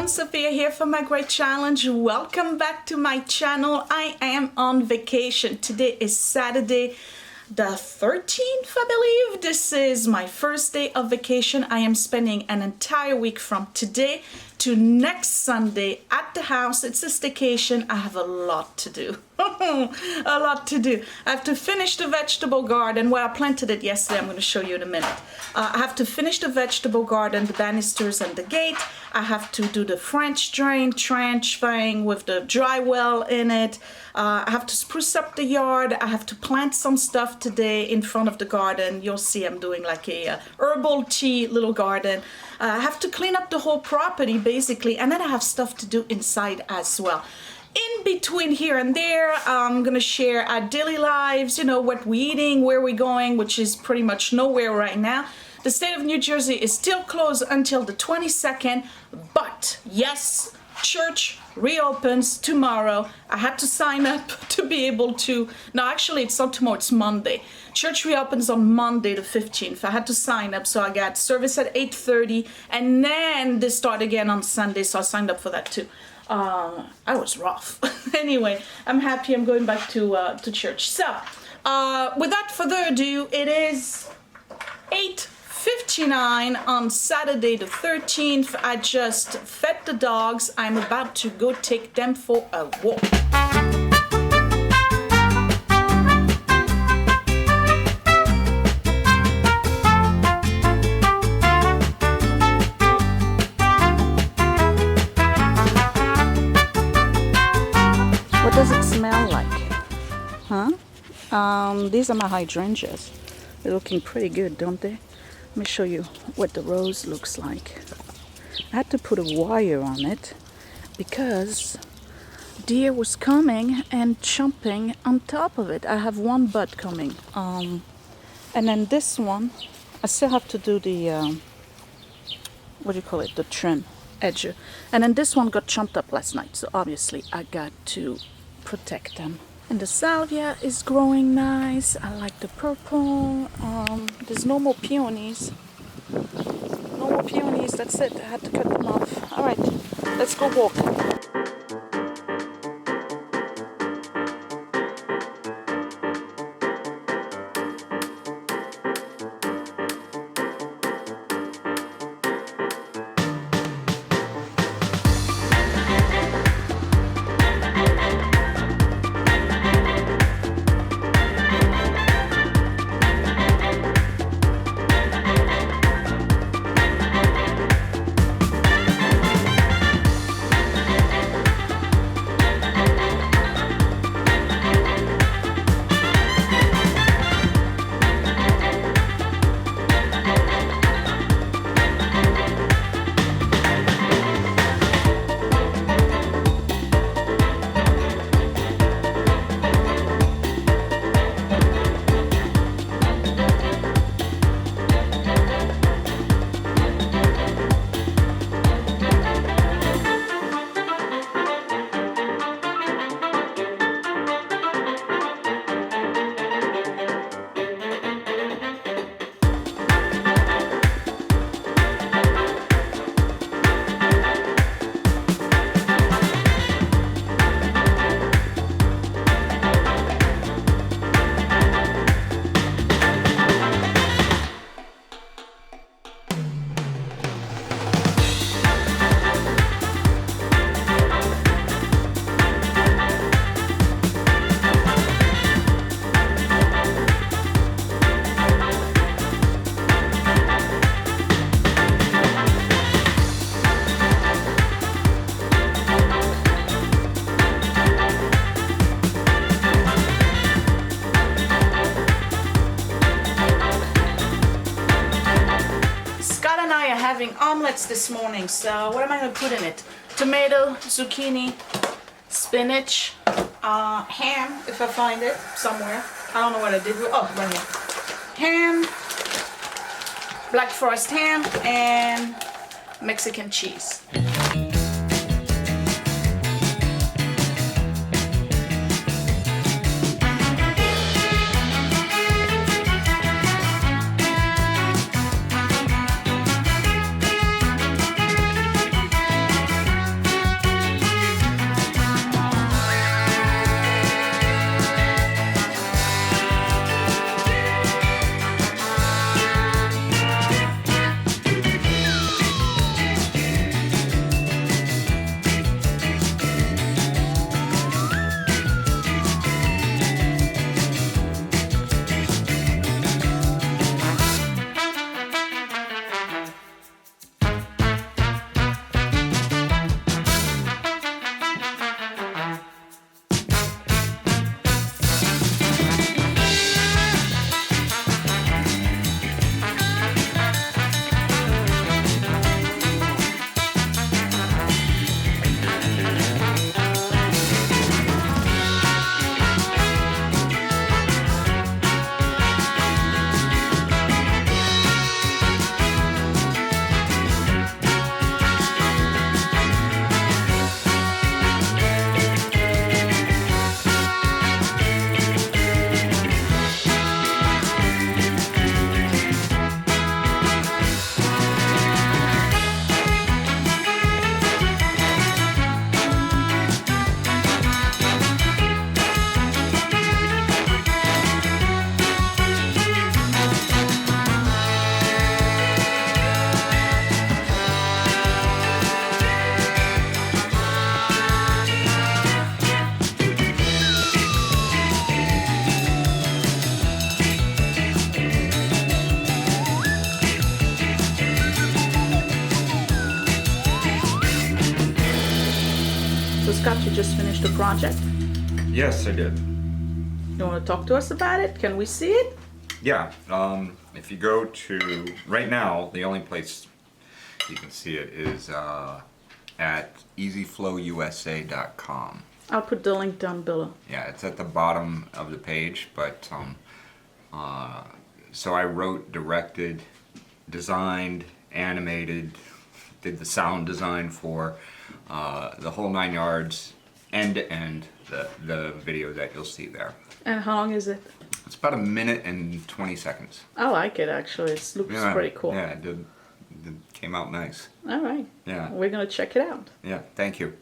everyone, Sophia here for my great challenge. Welcome back to my channel. I am on vacation. Today is Saturday the 13th, I believe. This is my first day of vacation. I am spending an entire week from today to next Sunday at the house. It's a staycation. I have a lot to do. A lot to do. I have to finish the vegetable garden. Well, I planted it yesterday. I'm going to show you in a minute. I have to finish the vegetable garden, the banisters and the gate. I have to do the French drain trench thing with the dry well in it. I have to spruce up the yard. I have to plant some stuff today in front of the garden. You'll see I'm doing like a herbal tea little garden. I have to clean up the whole property basically, and then I have stuff to do inside as well. In between here and there, I'm gonna share our daily lives, you know, what we're eating, where we're going, which is pretty much nowhere right now. The state of New Jersey is still closed until the 22nd, but yes, church reopens tomorrow. I had to sign up to be able to, no, actually it's not tomorrow, it's Monday. Church reopens on Monday the 15th. I had to sign up, so I got service at 8:30, and then they start again on Sunday, so I signed up for that too. I was rough. Anyway, I'm happy I'm going back to church. So, without further ado, it is 8:59 on Saturday the 13th. I just fed the dogs. I'm about to go take them for a walk. What does it smell like? Huh? These are my hydrangeas. They're looking pretty good, don't they? Let me show you what the rose looks like. I had to put a wire on it because deer was coming and chomping on top of it. I have one bud coming. And then this one, I still have to do the, what do you call it? The trim edge. And then this one got chomped up last night. So obviously I got to protect them. And the salvia is growing nice. I like the purple. There's no more peonies. No more peonies, that's it. I had to cut them off. All right, let's go walk. Having omelets this morning, so what am I going to put in it? Tomato, zucchini, spinach, ham, if I find it somewhere. I don't know what I did with, oh, right here. Ham, black forest ham, and Mexican cheese. Scott, you just finished a project? Yes, I did. You want to talk to us about it? Can we see it? Yeah, if you go to, right now, the only place you can see it is at easyflowusa.com. I'll put the link down below. Yeah, it's at the bottom of the page, but so I wrote, directed, designed, animated, did the sound design for the whole 9 yards, end to end, the video that you'll see there. And how long is it? It's about 1 minute and 20 seconds. I like it actually. It looks pretty cool. Yeah, it came out nice. All right. Yeah. We're going to check it out. Yeah, thank you.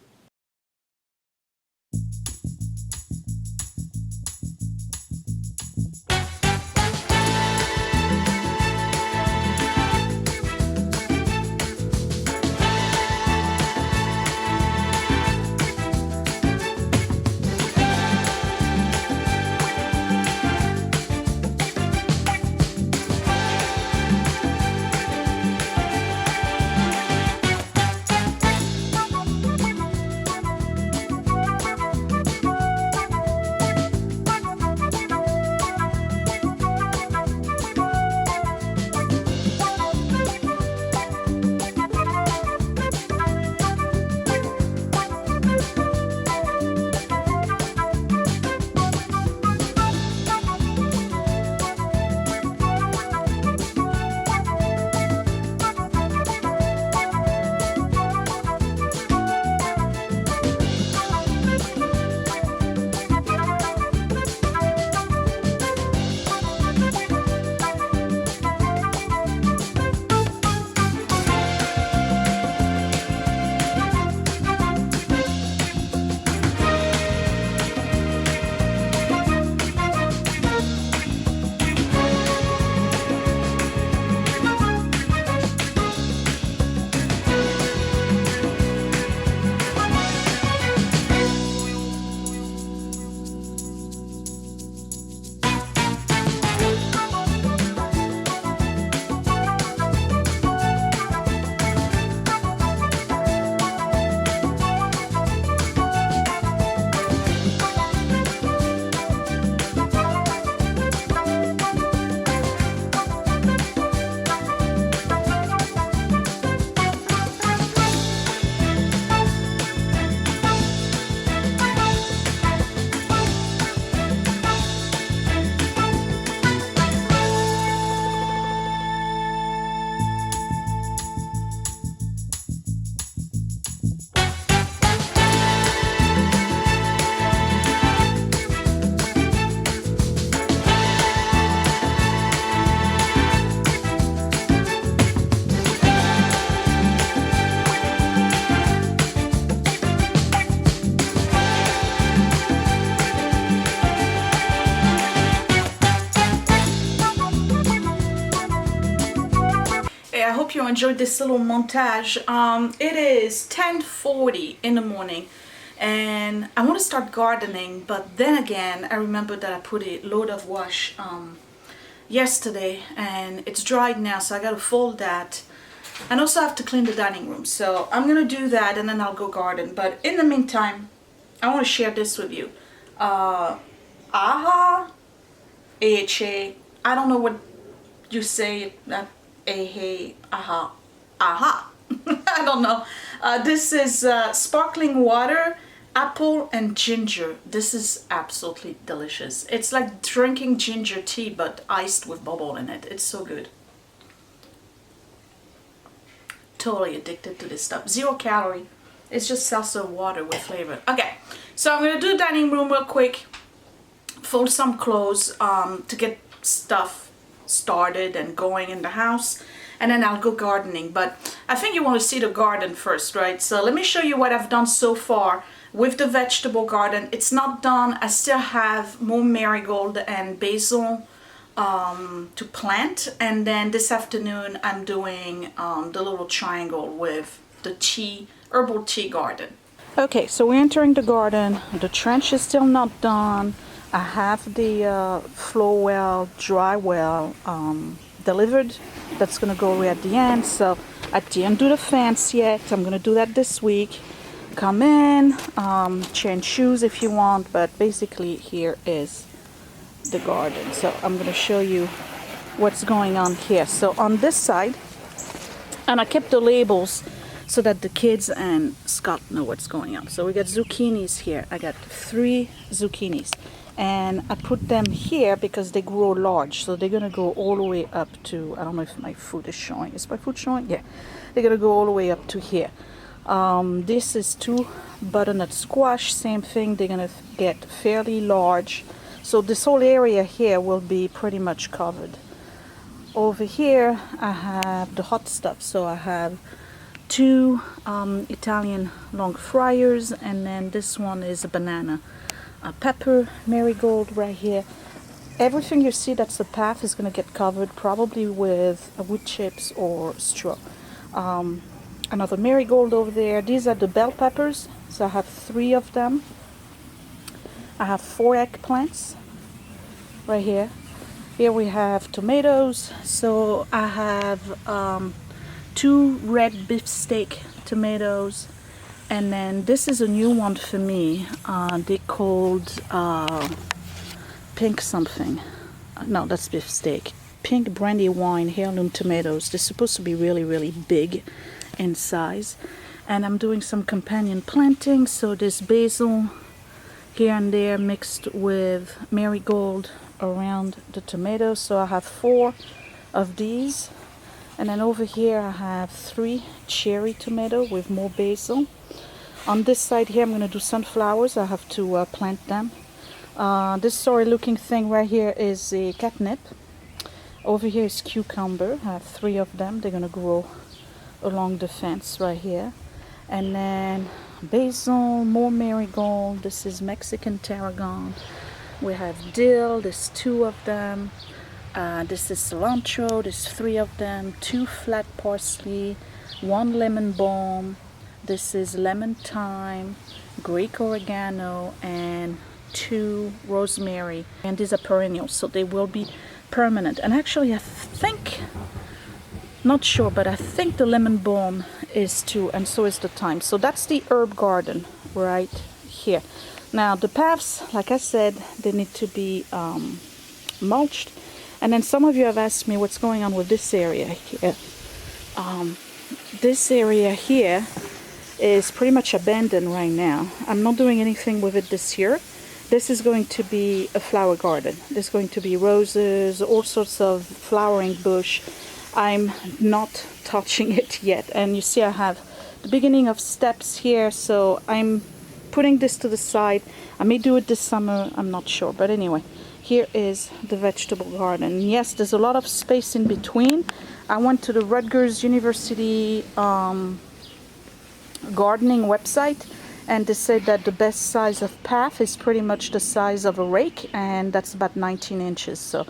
I hope you enjoyed this little montage. It is 10:40 in the morning and I want to start gardening, but then again I remember that I put a load of wash yesterday and it's dried now, so I gotta fold that, and also I have to clean the dining room, so I'm gonna do that and then I'll go garden. But in the meantime I want to share this with you. AHA, I don't know what you say, aha, I don't know. This is sparkling water, apple and ginger. This is absolutely delicious. It's like drinking ginger tea but iced with bubble in it. It's so good. Totally addicted to this stuff. 0 calorie. It's just seltzer water with flavor. Okay, so I'm gonna do dining room real quick, fold some clothes to get stuff started and going in the house, and then I'll go gardening. But I think you want to see the garden first, right? So let me show you what I've done so far with the vegetable garden. It's not done. I still have more marigold and basil to plant, and then this afternoon I'm doing the little triangle with the herbal tea garden. Okay, so we're entering the garden. The trench is still not done. I have the flow well, dry well delivered. That's gonna go away at the end. So I didn't do the fence yet. I'm gonna do that this week. come in, change shoes if you want, but basically here is the garden. So I'm going to show you what's going on here. So on this side, and I kept the labels so that the kids and Scott know what's going on. So we got zucchinis here. I got 3 zucchinis, and I put them here because they grow large. So they're gonna go all the way up to, I don't know if my foot is showing. Is my foot showing? Yeah. They're gonna go all the way up to here. This is 2 butternut squash, same thing. They're gonna get fairly large. So this whole area here will be pretty much covered. Over here I have the hot stuff. So I have 2 Italian long fryers, and then this one is a banana, a pepper, marigold right here. Everything you see that's the path is going to get covered probably with wood chips or straw. Another marigold over there. These are the bell peppers, so I have 3 of them. I have 4 eggplants right here. Here we have tomatoes, so I have 2 red beefsteak tomatoes, and then this is a new one for me. They called pink something. No, that's beefsteak. Pink brandy wine heirloom tomatoes. They're supposed to be really, really big in size. And I'm doing some companion planting. So there's basil here and there mixed with marigold around the tomatoes. So I have 4 of these. And then over here I have 3 cherry tomato with more basil. On this side here I'm going to do sunflowers. I have to plant them. This sorry looking thing right here is a catnip. Over here is cucumber. I have 3 of them. They're going to grow along the fence right here. And then basil, more marigold. This is Mexican tarragon. We have dill. There's 2 of them. This is cilantro. There's 3 of them. 2 flat parsley, 1 lemon balm. This is lemon thyme, Greek oregano, and 2 rosemary. And these are perennials, so they will be permanent. And actually I think, not sure, but I think the lemon balm is too, and so is the thyme. So that's the herb garden right here. Now the paths, like I said, they need to be mulched. And then some of you have asked me what's going on with this area here. This area here is pretty much abandoned right now. I'm not doing anything with it this year. This is going to be a flower garden. There's going to be roses, all sorts of flowering bush. I'm not touching it yet. And you see I have the beginning of steps here, so I'm putting this to the side. I may do it this summer, I'm not sure. But anyway, here is the vegetable garden. Yes, there's a lot of space in between. I went to the Rutgers University gardening website, and they said that the best size of path is pretty much the size of a rake, and that's about 19 inches. So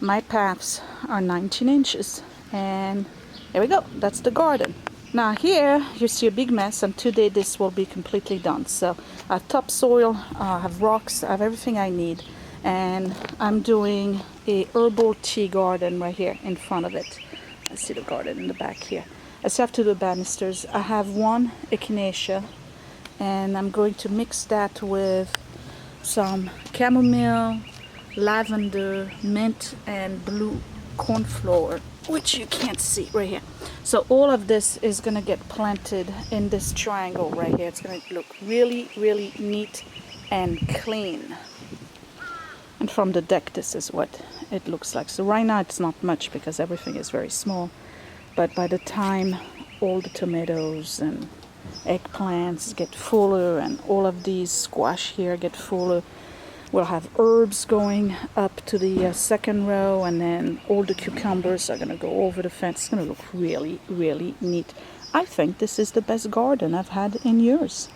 my paths are 19 inches, and there we go. That's the garden. Now here you see a big mess, and today this will be completely done. So I have topsoil, I have rocks, I have everything I need. And I'm doing a herbal tea garden right here in front of it. I see the garden in the back here. I still have to do banisters. I have 1 echinacea, and I'm going to mix that with some chamomile, lavender, mint, and blue cornflower, which you can't see right here. So all of this is going to get planted in this triangle right here. It's going to look really, really neat and clean. And from the deck, this is what it looks like. So right now it's not much because everything is very small. But by the time all the tomatoes and eggplants get fuller, and all of these squash here get fuller, we'll have herbs going up to the second row, and then all the cucumbers are going to go over the fence. It's going to look really, really neat. I think this is the best garden I've had in years.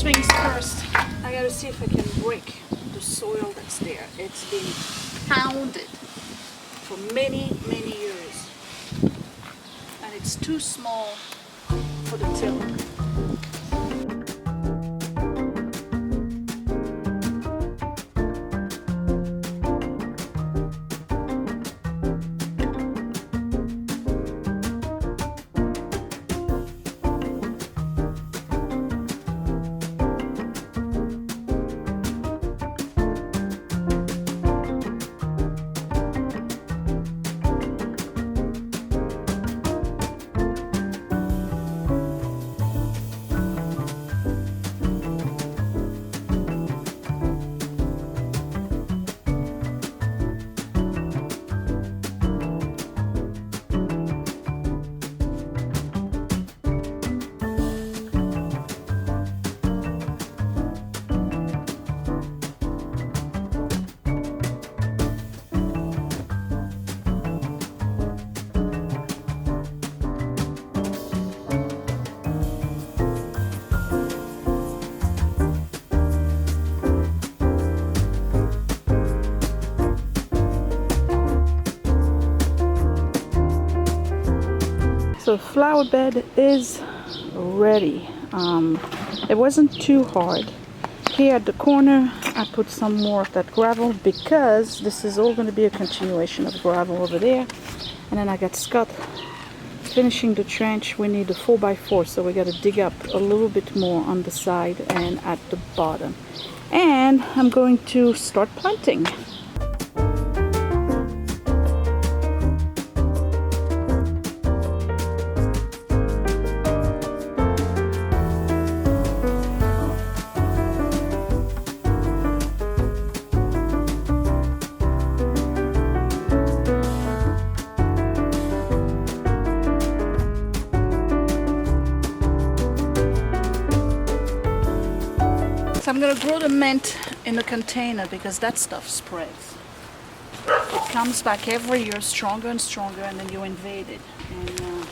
things first. I gotta see if I can break the soil that's there. It's been pounded for many, many years. And it's too small for the tiller. So flower bed is ready. It wasn't too hard. Here at the corner I put some more of that gravel because this is all going to be a continuation of gravel over there. And then I got Scott finishing the trench. We need a 4x4, so we got to dig up a little bit more on the side and at the bottom. And I'm going to start planting. So I'm gonna grow the mint in a container because that stuff spreads. It comes back every year stronger and stronger, and then you invade it. And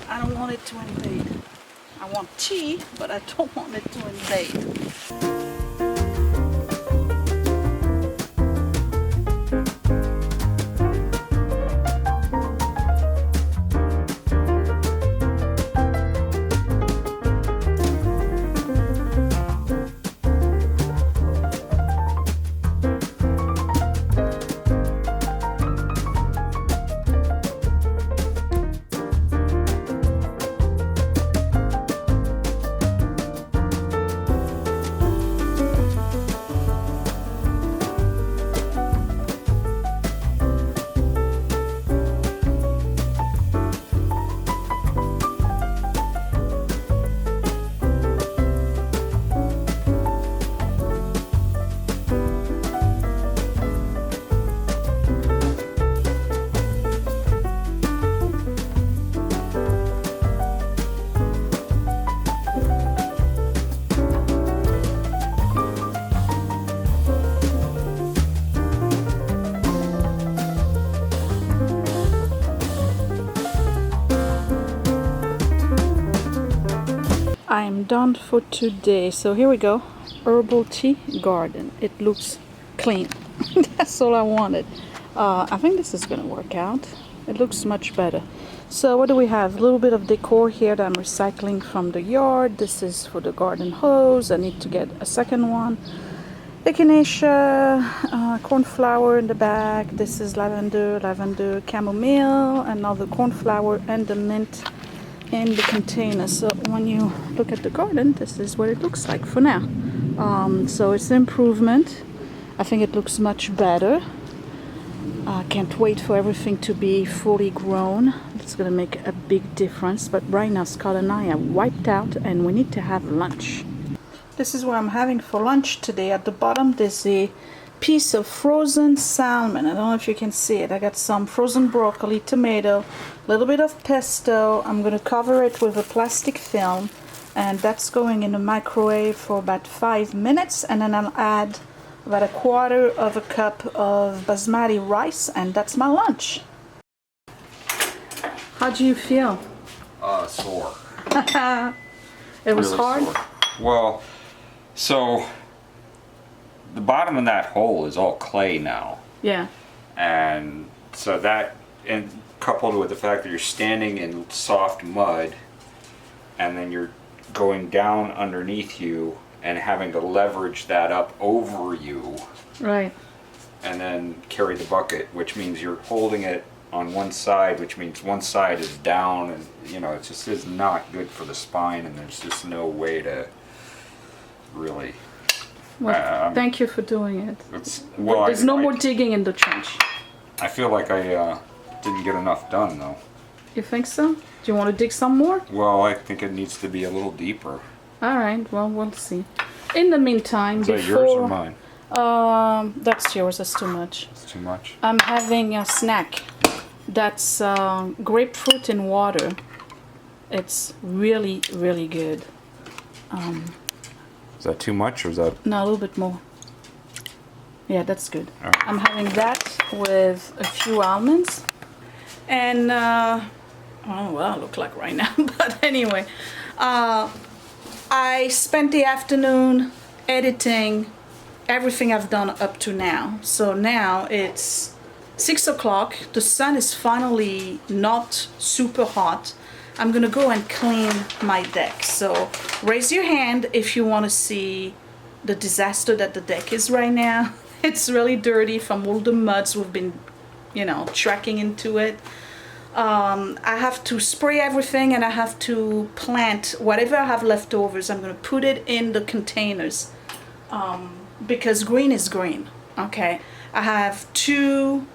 I don't want it to invade. I want tea, but I don't want it to invade. I'm done for today. So here we go. Herbal tea garden. It looks clean. That's all I wanted. I think this is gonna work out. It looks much better. So what do we have? A little bit of decor here that I'm recycling from the yard. This is for the garden hose. I need to get a second one. Echinacea, cornflower in the back. This is lavender, chamomile, another cornflower, and the mint in the container. So when you look at the garden, this is what it looks like for now. So it's an improvement. I think it looks much better. I can't wait for everything to be fully grown. It's gonna make a big difference. But right now Scott and I are wiped out and we need to have lunch. This is what I'm having for lunch today. At the bottom there's a piece of frozen salmon. I don't know if you can see it. I got some frozen broccoli, tomato, a little bit of pesto. I'm going to cover it with a plastic film, and that's going in the microwave for about 5 minutes, and then I'll add about a quarter of a cup of basmati rice, and that's my lunch. How do you feel? Sore. It was Really hard? sore. Well, so the bottom of that hole is all clay now. Yeah. And so that, and coupled with the fact that you're standing in soft mud and then you're going down underneath you and having to leverage that up over you. Right. And then carry the bucket, which means you're holding it on one side, which means one side is down, and you know, it just is not good for the spine, and there's just no way to really. Well, thank you for doing it. Well, there's no more digging in the trench. I feel like I didn't get enough done, though. You think so? Do you want to dig some more? Well, I think it needs to be a little deeper. All right. Well, we'll see. In the meantime, Is that yours or mine? That's yours. That's too much. It's too much. I'm having a snack. That's grapefruit in water. It's really, really good. Is that too much, or is that? No, a little bit more. Yeah, that's good. All right. I'm having that with a few almonds. And, I don't know what I look like right now, but anyway. I spent the afternoon editing everything I've done up to now. So now it's 6 o'clock. The sun is finally not super hot. I'm gonna go and clean my deck. So raise your hand if you want to see the disaster that the deck is right now. It's really dirty from all the muds we've been, you know, tracking into it. I have to spray everything, and I have to plant whatever I have leftovers. I'm gonna put it in the containers because green is green. Okay, I have two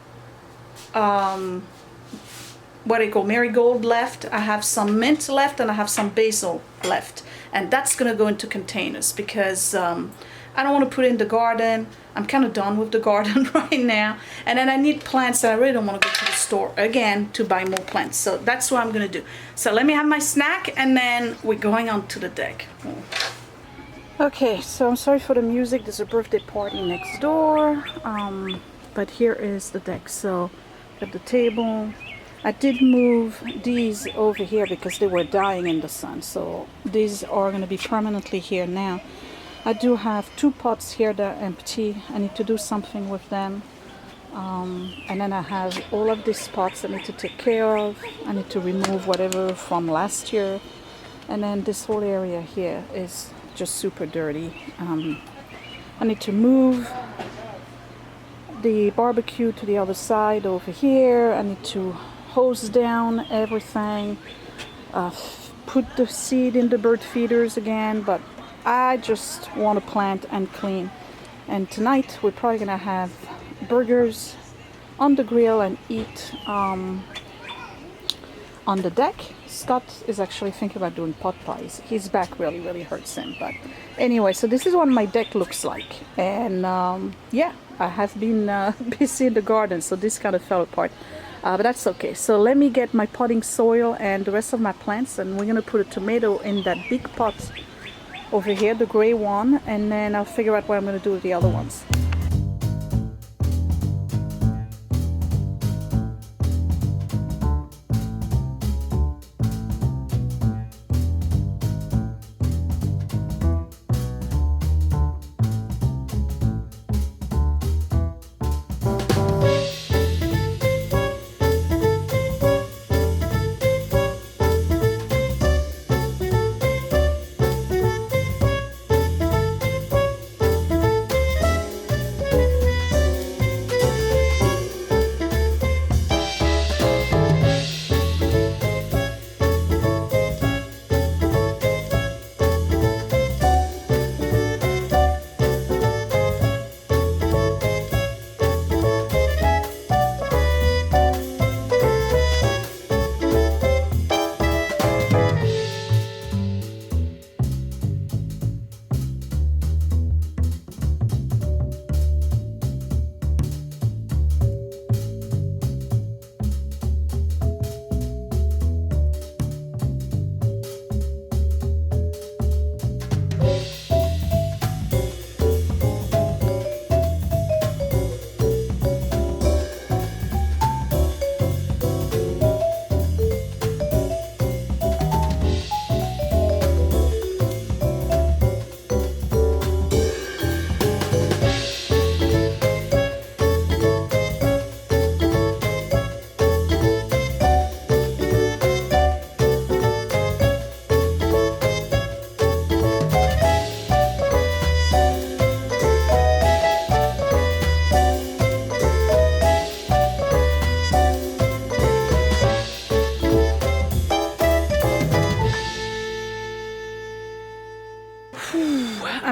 what do you call marigold left. I have some mint left, and I have some basil left, and that's gonna go into containers because I don't want to put it in the garden. I'm kind of done with the garden right now, and then I need plants, and I really don't want to go to the store again to buy more plants. So that's what I'm gonna do. So let me have my snack, and then we're going on to the deck. Okay, so I'm sorry for the music. There's a birthday party next door, but here is the deck. So at the table, I did move these over here because they were dying in the sun. So these are going to be permanently here now. I do have two pots here that are empty. I need to do something with them. And then I have all of these pots I need to take care of. I need to remove whatever from last year. And then this whole area here is just super dirty. I need to move the barbecue to the other side over here. I need to hose down everything, put the seed in the bird feeders again, but I just want to plant and clean. And tonight we're probably gonna have burgers on the grill and eat on the deck. Scott is actually thinking about doing pot pies. His back really hurts him, but anyway, so this is what my deck looks like. And yeah, I have been busy in the garden, so this kind of fell apart. But that's okay. So let me get my potting soil and the rest of my plants, and we're gonna put a tomato in that big pot over here, the gray one, and then I'll figure out what I'm gonna do with the other ones.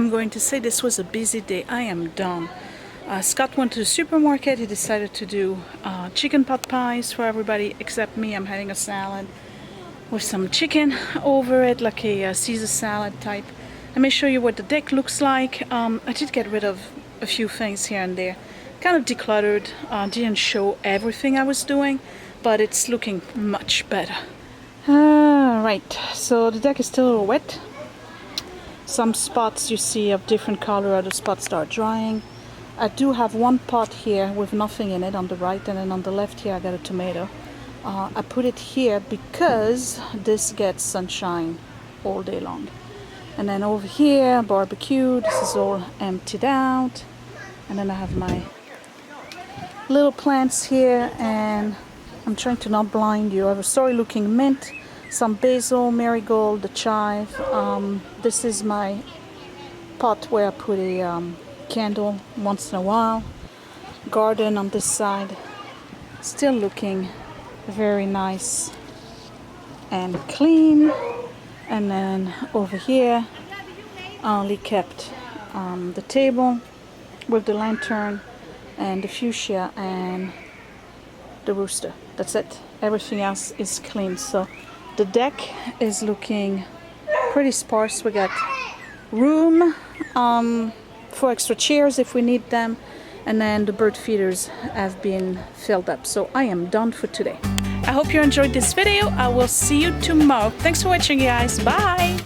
I'm going to say this was a busy day. I am done. Scott went to the supermarket. He decided to do chicken pot pies for everybody except me. I'm having a salad with some chicken over it, like a Caesar salad type. Let me show you what the deck looks like. I did get rid of a few things here and there. Kind of decluttered. Didn't show everything I was doing, but it's looking much better. Right, so the deck is still a little wet. Some spots you see of different color, other spots start drying. I do have one pot here with nothing in it on the right, and then on the left here I got a tomato. I put it here because this gets sunshine all day long. And then over here, barbecue, this is all emptied out. And then I have my little plants here, and I'm trying to not blind you. I have a sorry looking mint, some basil, marigold, the chive. This is my pot where I put a candle once in a while. Garden on this side, still looking very nice and clean. And then over here I only kept the table with the lantern and the fuchsia and the rooster. That's it. Everything else is clean. So the deck is looking pretty sparse. We got room for extra chairs if we need them, and then the bird feeders have been filled up. So I am done for today. I hope you enjoyed this video. I will see you tomorrow. Thanks for watching, guys. Bye.